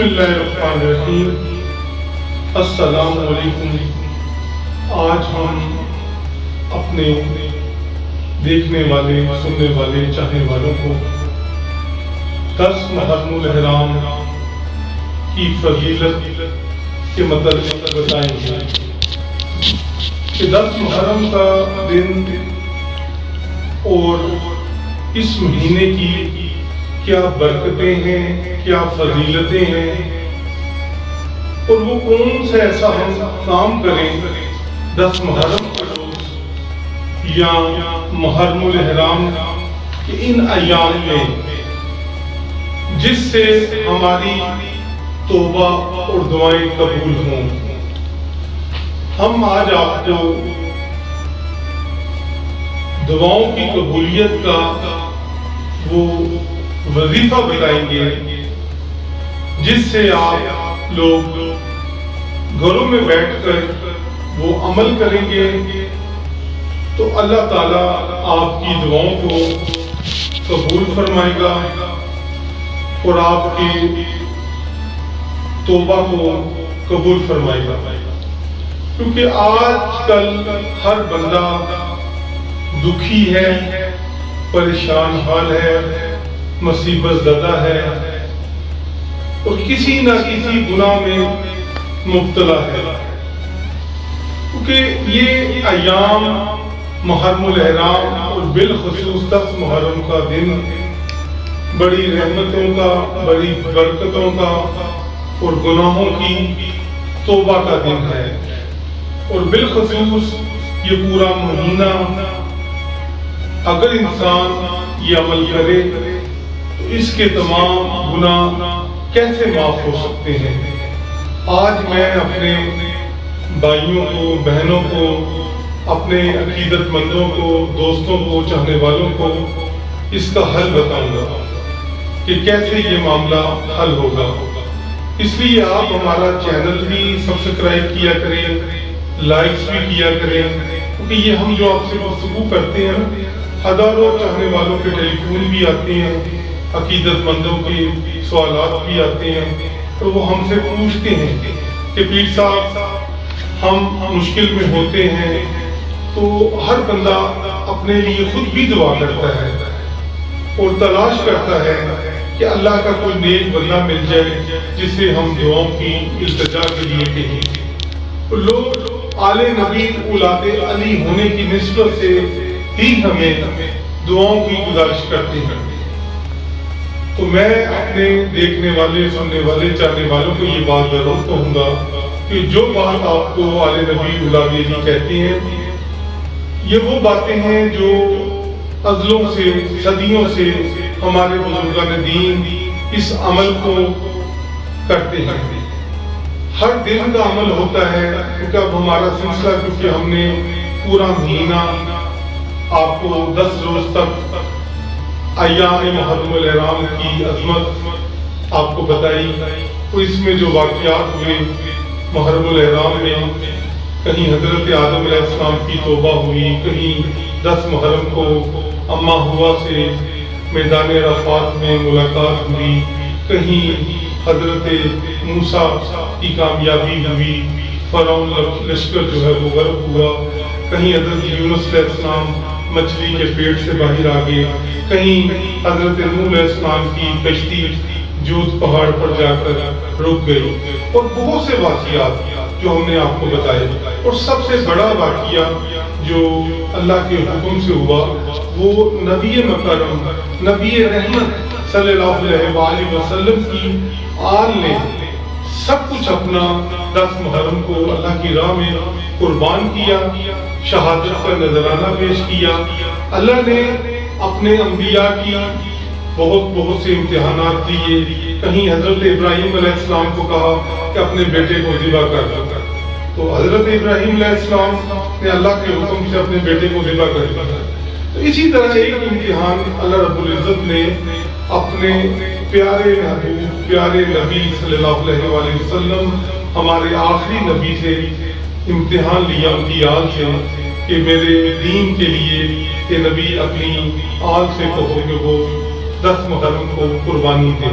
بسم اللہ الرحمن الرحیم۔ السلام علیکم۔ آج ہم اپنے دیکھنے والے، سننے والے، چاہنے والوں کو 10 محرم الحرام کی فضیلت کے متعلق بتائیں گے کہ 10 محرم کا دن اور اس مہینے کی کیا برکتیں ہیں، کیا فضیلتیں ہیں، اور وہ کون سا ایسا ہم کام کریں 10 محرم کے روز یا محرم الحرام کے ان ایام میں، جس سے ہماری توبہ اور دعائیں قبول ہوں۔ ہم آج آپ کو دعاؤں کی قبولیت کا وہ وظیفہ بتائیں گے جس سے آپ لوگ گھروں میں بیٹھ کر وہ عمل کریں گے تو اللہ تعالیٰ آپ کی دعاؤں کو قبول فرمائے گا اور آپ کی توبہ کو قبول فرمائے گا، کیونکہ آج کل ہر بندہ دکھی ہے، پریشان حال ہے، مصیبت زدہ ہے اور کسی نہ کسی گناہ میں مبتلا ہے، کیونکہ یہ ایام محرم الحرام اور بالخصوص 10 محرم کا دن بڑی رحمتوں کا، بڑی برکتوں کا اور گناہوں کی توبہ کا دن ہے، اور بالخصوص یہ پورا مہینہ اگر انسان یہ عمل کرے تو اس کے تمام گناہ کیسے معاف ہو سکتے ہیں۔ آج میں اپنے بھائیوں کو، بہنوں کو، اپنے عقیدت مندوں کو، دوستوں کو، چاہنے والوں کو اس کا حل بتاؤں گا کہ کیسے یہ معاملہ حل ہوگا۔ اس لیے آپ ہمارا چینل بھی سبسکرائب کیا کریں، لائکس بھی کیا کریں، کیونکہ یہ ہم جو آپ سے گفتگو کرتے ہیں ہزاروں چاہنے والوں کے ٹیلی فون بھی آتے ہیں، عقیدت مندوں کے سوالات بھی آتے ہیں، اور وہ ہم سے پوچھتے ہیں کہ پیر صاحب ہم مشکل میں ہوتے ہیں تو ہر بندہ اپنے لیے خود بھی دعا کرتا ہے اور تلاش کرتا ہے کہ اللہ کا کوئی نیک بندہ مل جائے جسے ہم دعاؤں کی التجا کے لیے کہیں۔ لوگ آل نبی اولاد علی ہونے کی نسبت سے ہی ہمیں دعاؤں کی گزارش کرتے ہیں، تو میں اپنے دیکھنے والے، سننے والے، چاہنے والوں کو یہ بات ضرور کہوں گا کہ جو بات آپ کو آل نبی اولاد علی کہتے ہیں یہ وہ باتیں ہیں جو ازلوں سے، صدیوں سے ہمارے بزرگان دین اس عمل کو کرتے ہیں۔ ہر دن کا عمل ہوتا ہے، کیونکہ اب ہمارا سلسلہ، کیونکہ ہم نے پورا مہینہ آپ کو 10 روز تک ایام محرم الحرام کی عظمت آپ کو بتائی، تو اس میں جو واقعات ہوئے محرم الحرام میں، کہیں حضرت آدم علیہ السلام کی توبہ ہوئی، کہیں 10 محرم کو اما ہوا سے میدان عرفات میں ملاقات ہوئی، کہیں حضرت موسیٰ کی کامیابی ہوئی، فرعون لشکر جو ہے وہ غرق ہوا، کہیں حضرت یونس علیہ السلام مچھلی کے پیٹ سے باہر آ گئے، کہیں حضرت نوح علیہ السلام کی کشتی جوت پہاڑ پر جا کر رک گئی، اور بہت سے واقعات جو ہم نے آپ کو بتائے۔ اور سب سے بڑا واقعہ جو اللہ کے حکم سے ہوا وہ نبی مکرم، نبی رحمت صلی اللہ علیہ وآلہ وسلم کی آل نے سب کچھ اپنا 10 محرم کو اللہ کی راہ میں قربان کیا، شہادت کا نذرانہ پیش کیا۔ اللہ نے اپنے انبیاء کی بہت سے امتحانات دیے، کہیں حضرت ابراہیم علیہ السلام کو کہا کہ اپنے بیٹے کو ذبح کر دو، تو حضرت ابراہیم علیہ السلام نے اللہ کے حکم سے اپنے بیٹے کو ذبح کر دیا۔ تو اسی طرح ایک امتحان اللہ رب العزت نے اپنے پیارے محبوب، پیارے نبی صلی اللہ علیہ وآلہ وسلم، ہمارے آخری نبی سے امتحان لیا، ان کی آل سے، کہ میرے دین کے لیے کہ نبی اپنی آل سے کہو کہ وہ 10 محرم کو قربانی دے،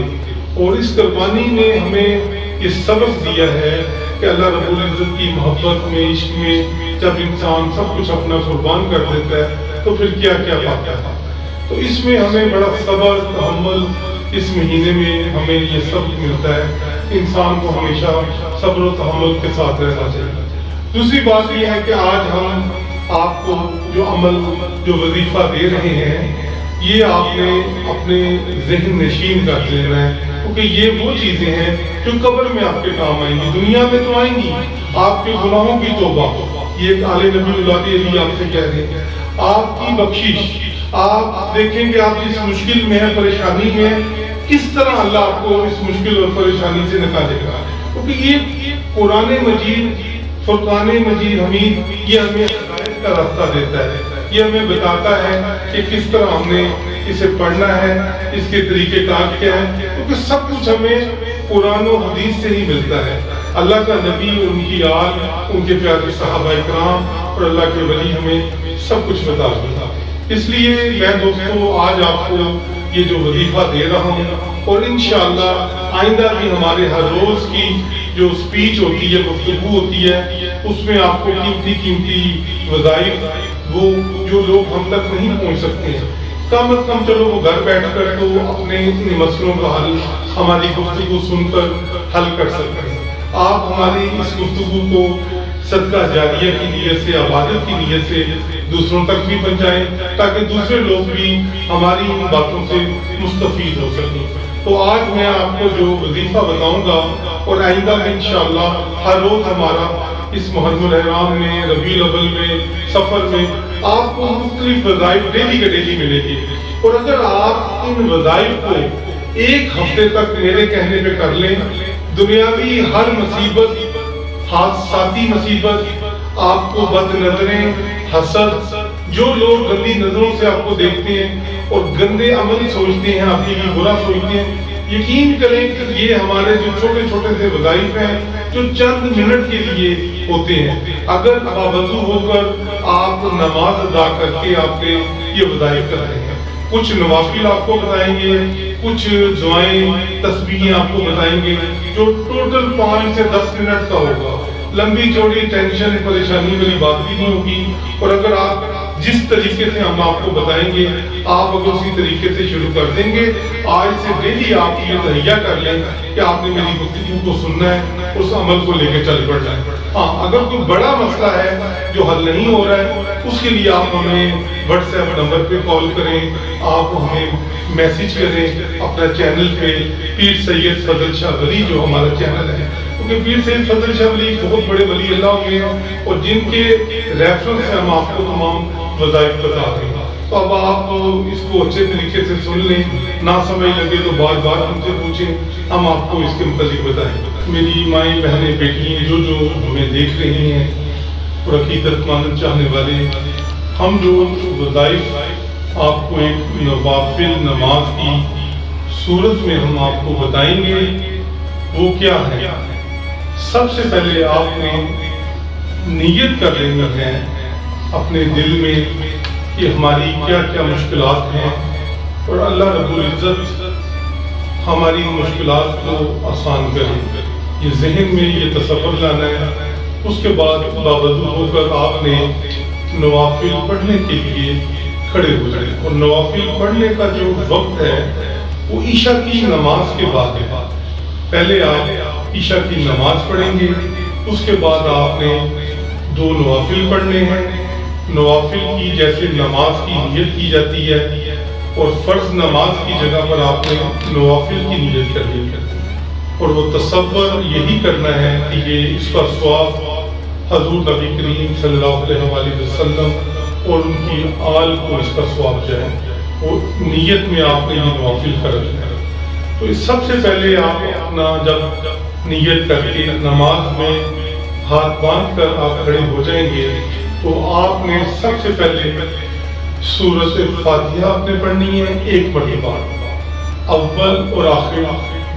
اور اس قربانی نے ہمیں یہ سبق دیا ہے کہ اللہ رب العزت کی محبت میں، عشق میں جب انسان سب کچھ اپنا قربان کر دیتا ہے تو پھر کیا کیا پاتا ہے۔ تو اس میں ہمیں بڑا صبر، تحمل، اس مہینے میں ہمیں یہ سبق ملتا ہے، انسان کو ہمیشہ صبر و تحمل کے ساتھ رہنا چاہیے۔ دوسری بات یہ ہے کہ آج ہم آپ کو جو عمل، جو وظیفہ دے رہے ہیں، یہ آپ نے اپنے ذہن نشین کر لینا ہے، کیونکہ یہ وہ چیزیں ہیں جو قبر میں آپ کے کام آئیں گی، دنیا میں تو آئیں گی۔ آپ کے گناہوں کی توبہ، یہ ایک آل نبی اللہ علی آپ سے کہہ رہے ہیں، آپ کی بخشش، آپ دیکھیں کہ آپ اس مشکل میں ہیں، پریشانی میں ہیں، کس طرح اللہ آپ کو اس مشکل اور پریشانی سے نکالے گا، کیونکہ یہ قرآن مجید، فرقان مجید حمید، یہ ہمیں ہدایت کا راستہ دیتا ہے، یہ ہمیں بتاتا ہے کہ کس طرح ہم نے اسے پڑھنا ہے، اس کے طریقہ کار کیا ہے، کیونکہ سب کچھ ہمیں قرآن و حدیث سے ہی ملتا ہے۔ اللہ کا نبی، ان کی آل، ان کے پیارے صحابہ کرام اور اللہ کے ولی ہمیں سب کچھ بتا دیتا۔ اس لیے میں دوستو آج آپ کو یہ جو وظیفہ دے رہا ہوں، اور انشاءاللہ آئندہ بھی ہمارے ہر روز کی جو سپیچ ہوتی ہے، گفتگو ہوتی ہے، اس میں آپ کو قیمتی وظائف، وہ جو لوگ ہم تک نہیں پہنچ سکتے ہیں، کم از کم چلو وہ گھر بیٹھ کر تو اپنے مسئلوں کا حل ہماری گفتگو سن کر حل کر سکتے ہیں۔ آپ ہماری اس گفتگو کو صدقہ جاریہ کی نیت سے، عبادت کی نیت سے دوسروں تک بھی پہنچائیں، تاکہ دوسرے لوگ بھی ہماری ان باتوں سے مستفید ہو سکیں۔ تو آج میں آپ کو جو وظیفہ بتاؤں گا، اور آئندہ میں انشاءاللہ ہر روز ہمارا اس محرم الحرام میں، ربیع الاول میں، سفر میں آپ کو مختلف وظائف ڈیلی کے ڈیلی ملے گی، اور اگر آپ ان وظائف کو ایک ہفتے تک میرے کہنے پہ کر لیں، دنیاوی ہر مصیبت، حادثاتی مصیبت، آپ کو بد نظریں، حسد، جو لوگ گندی نظروں سے آپ کو دیکھتے ہیں اور گندے عمل سوچتے ہیں، آپ کے لیے برا سوچتے ہیں، یقین کریں کہ یہ ہمارے جو چھوٹے چھوٹے سے وظائف ہیں جو چند منٹ کے لیے ہوتے ہیں، اگر باوضو ہو کر آپ نماز ادا کر کے آپ کے یہ وظائف کر رہے ہیں، کچھ نوافل آپ کو بتائیں گے، کچھ دعائیں، تسبیحیں آپ کو بتائیں گے، جو ٹوٹل 5 سے 10 منٹ کا ہوگا، لمبی چوڑی ٹینشن پریشانی والی بات بھی نہیں ہوگی۔ اور اگر آپ جس طریقے سے ہم آپ کو بتائیں گے، آپ اگر اسی طریقے سے شروع کر دیں گے، آج سے ڈیلی آپ یہ تہیہ کر لیں کہ آپ نے میری گفتگو کو سننا ہے، اس عمل کو لے کے چل پڑنا ہے۔ ہاں، اگر کوئی بڑا مسئلہ ہے جو حل نہیں ہو رہا ہے، اس کے لیے آپ ہمیں واٹس ایپ نمبر پہ کال کریں، آپ ہمیں میسج کریں اپنا چینل پہ، پیر سید فضل شاہ ولی جو ہمارا چینل ہے، کیونکہ پیر سید فضل شاہ ولی بہت بڑے ولی اللہ ہوئے ہیں، اور جن کے ریفرنس سے ہم آپ کو تمام وظائف بتا رہے ہیں۔ تو اب آپ اس کو اچھے طریقے سے سن لیں، نہ سمجھ لگے تو بار بار ہم سے پوچھیں، ہم آپ کو اس کے متعلق بتائیں۔ میری مائیں، بہنیں، بیٹیاں جو ہمیں دیکھ رہی ہیں اور عقیدت ماننا چاہنے والے، ہم جو وظائف آپ کو ایک نوافل نماز کی صورت میں ہم آپ کو بتائیں گے، وہ کیا ہے؟ سب سے پہلے آپ نے نیت کر لینی ہے اپنے دل میں کہ ہماری کیا کیا مشکلات ہیں، اور اللہ رب العزت ہماری مشکلات کو آسان کرے، یہ ذہن میں یہ تصور لانا ہے۔ اس کے بعد باوضو ہو کر آپ نے نوافل پڑھنے کے لیے کھڑے ہو جائیں، اور نوافل پڑھنے کا جو وقت ہے وہ عشاء کی نماز کے بعد ہے۔ پہلے آپ عشاء کی نماز پڑھیں گے، اس کے بعد آپ نے 2 نوافل پڑھنے ہیں۔ نوافل کی جیسے نماز کی نیت کی جاتی ہے، اور فرض نماز کی جگہ پر آپ نے نوافل کی نیت کرنی ہے، اور وہ تصور یہی کرنا ہے کہ یہ اس کا ثواب حضور نبی کریم صلی اللہ علیہ وسلم اور ان کی آل کو اس کا ثواب جائے، اور نیت میں آپ نے یہ نوافل کرنا ہے۔ تو سب سے پہلے آپ اپنا جب نیت کر کے نماز میں ہاتھ باندھ کر آپ کھڑے ہو جائیں گے، تو آپ نے سب سے پہلے سورۃ فاتحہ آپ نے پڑھنی ہے 1 مرتبہ، اول اور آخر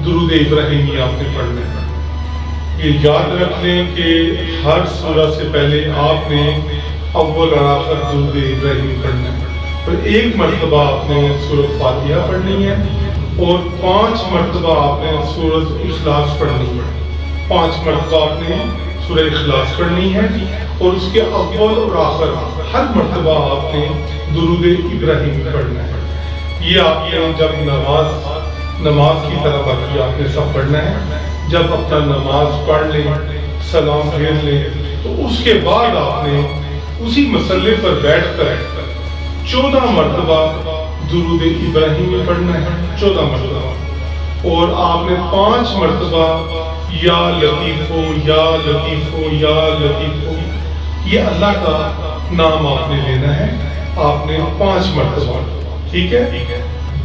درود ابراہیمی آپ نے پڑھنا ہے۔ یہ یاد رکھ لیں کہ ہر سورہ سے پہلے آپ نے اول اور آخر درود ابراہیمی پڑھنا ہے، اور 1 مرتبہ آپ نے سورۃ فاتحہ پڑھنی ہے، اور 5 مرتبہ آپ نے سورۃ اخلاص پڑھنی ہے، 5 مرتبہ آپ نے سورہ اخلاص پڑھنی ہے، اور اس کے اول اور آخر ہر مرتبہ آپ نے درود ابراہیم پڑھنا ہے۔ یہ آپ نے جب نماز کی طرح باقی آپ نے سب پڑھنا ہے۔ جب اپنا نماز پڑھ لیں، سلام پھیر لیں، تو اس کے بعد آپ نے اسی مسئلے پر بیٹھ کر 14 مرتبہ درود ابراہیم میں پڑھنا ہے، 14 مرتبہ، اور آپ نے 5 مرتبہ یا لطیف ہو یا لطیف ہو یا لطیف ہو، یہ اللہ کا نام آپ نے لینا ہے، آپ نے 5 مرتبہ، ٹھیک ہے؟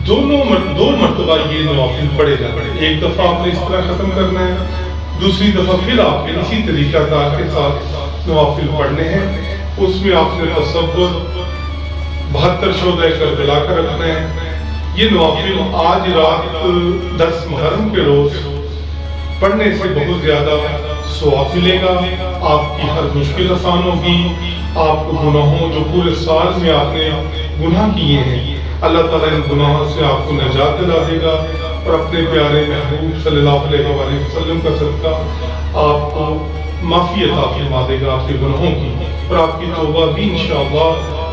دو مرتبہ یہ نوافل پڑھے جاتے ہیں، ایک دفعہ آپ نے اس طرح ختم کرنا ہے، دوسری دفعہ پھر آپ نے اسی طریقہ کار کے ساتھ نوافل پڑھنے ہیں۔ اس میں آپ نے تصور 72 شہدائے کربلا کا رکھنا ہے۔ یہ نوافل آج رات 10 محرم کے روز پڑھنے سے بہت زیادہ ثواب ملے گا، آپ کی ہر مشکل آسان ہوگی، آپ کو گناہوں جو پورے سال میں آپ نے گناہ کیے ہیں، اللہ تعالیٰ ان گناہوں سے آپ کو نجات دلا دے گا، اور اپنے پیارے محبوب صلی اللہ علیہ وآلہ وسلم کا صدقہ آپ کو معافی عطا فرما دے گا آپ کے گناہوں کی، اور آپ کی توبہ بھی انشاءاللہ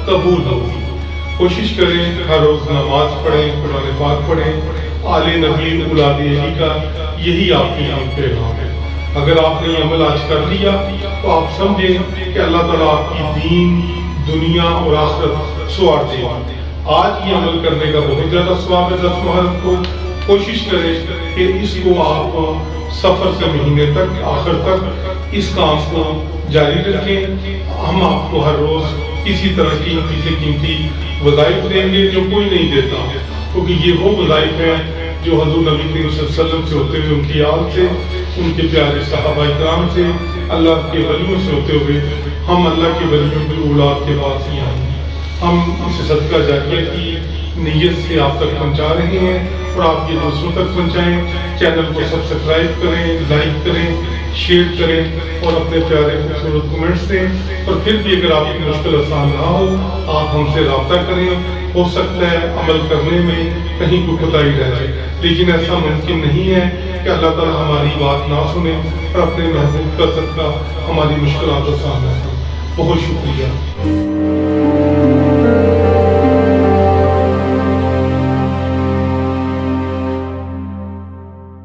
قبول ہوگی۔ کوشش کریں ہر روز نماز پڑھیں، قرآن پاک پڑھیں، آل نبی اولاد علی کا یہی آپ کے لیے پیغام ہے۔ اگر آپ نے یہ عمل آج کر لیا تو آپ سمجھیں کہ اللہ تعالیٰ آپ کی دین، دنیا اور آخرت سوار دے گا۔ آج یہ عمل کرنے کا بہت زیادہ ثواب ہے 10 محرم کو۔ کوشش کریں کہ اس کو آپ سفر سے مہینے تک، آخر تک اس کام کو جاری رکھیں۔ ہم آپ کو ہر روز اسی طرح قیمتی سے قیمتی وظائف دیں گے جو کوئی نہیں دیتا، کیونکہ یہ وہ وظائف ہیں جو حضور نبی کریم صلی اللہ علیہ وسلم سے ہوتے ہوئے، ان کی آل سے، ان کے پیارے صحابہ اکرام سے، اللہ کے ولیوں سے ہوتے ہوئے ہم اللہ کے ولیوں کی اولاد کے پاس ہی آئے ہیں۔ ہم اسے صدقہ جاریہ کی نیت سے آپ تک پہنچا رہے ہیں، اور آپ یہ دوسروں تک پہنچائیں۔ چینل کو سبسکرائب کریں، لائک کریں، شیئر کریں، اور اپنے پیارے خوبصورت کمنٹس دیں۔ اور پھر بھی اگر آپ کی مشکل آسان نہ ہو، آپ ہم سے رابطہ کریں۔ ہو سکتا ہے عمل کرنے میں کہیں کوئی کوتاہی رہ جائے، لیکن ایسا ممکن نہیں ہے کہ اللہ تعالیٰ ہماری بات نہ سنے اور اپنے محبوب کا صدقہ ہماری مشکلات آسان نہ کرے۔ بہت شکریہ۔